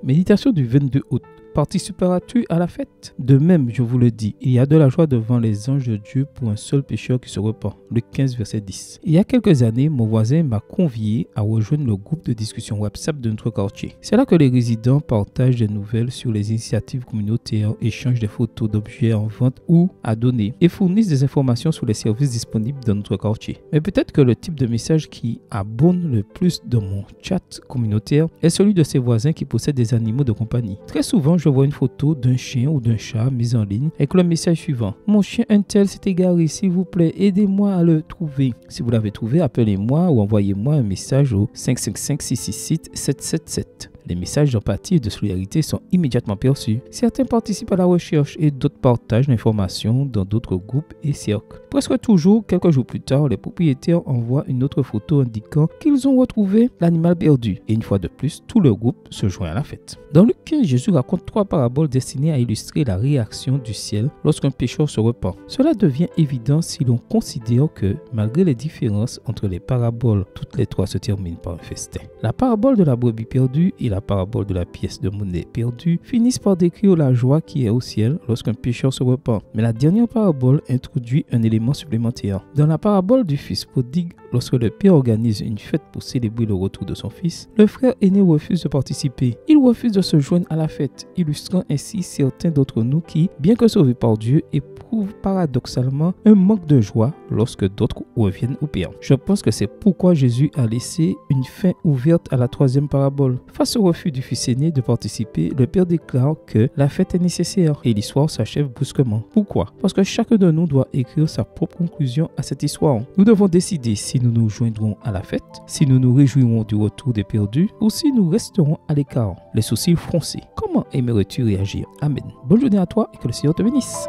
Méditation du 22 août. Participeras-tu à la fête? De même, je vous le dis, il y a de la joie devant les anges de Dieu pour un seul pécheur qui se repent. Luc 15, verset 10. Il y a quelques années, mon voisin m'a convié à rejoindre le groupe de discussion WhatsApp de notre quartier. C'est là que les résidents partagent des nouvelles sur les initiatives communautaires, échangent des photos d'objets en vente ou à donner et fournissent des informations sur les services disponibles dans notre quartier. Mais peut-être que le type de message qui abonne le plus dans mon chat communautaire est celui de ces voisins qui possèdent des animaux de compagnie. Très souvent, je vois une photo d'un chien ou d'un chat mise en ligne avec le message suivant: mon chien un tel s'est égaré, s'il vous plaît, aidez-moi à le trouver. Si vous l'avez trouvé, appelez-moi ou envoyez-moi un message au 555 666 777. Les messages d'empathie et de solidarité sont immédiatement perçus. Certains participent à la recherche et d'autres partagent l'information dans d'autres groupes et cercles. Presque toujours, quelques jours plus tard, les propriétaires envoient une autre photo indiquant qu'ils ont retrouvé l'animal perdu. Et une fois de plus, tout le groupe se joint à la fête. Dans Luc 15, Jésus raconte 3 paraboles destinées à illustrer la réaction du ciel lorsqu'un pécheur se repent. Cela devient évident si l'on considère que, malgré les différences entre les paraboles, toutes les 3 se terminent par un festin. La parabole de la brebis perdue et la parabole de la pièce de monnaie perdue finissent par décrire la joie qui est au ciel lorsqu'un pécheur se repent. Mais la dernière parabole introduit un élément supplémentaire. Dans la parabole du fils prodigue, lorsque le père organise une fête pour célébrer le retour de son fils, le frère aîné refuse de participer. Il refuse de se joindre à la fête, illustrant ainsi certains d'entre nous qui, bien que sauvés par Dieu, éprouvent paradoxalement un manque de joie lorsque d'autres reviennent au père. Je pense que c'est pourquoi Jésus a laissé une fin ouverte à la 3e parabole. Face au refus du fils aîné de participer, le père déclare que la fête est nécessaire et l'histoire s'achève brusquement. Pourquoi? Parce que chacun de nous doit écrire sa propre conclusion à cette histoire. Nous devons décider si nous nous joindrons à la fête, si nous nous réjouirons du retour des perdus ou si nous resterons à l'écart, les sourcils froncés. Comment aimerais-tu réagir? Amen. Bonne journée à toi et que le Seigneur te bénisse.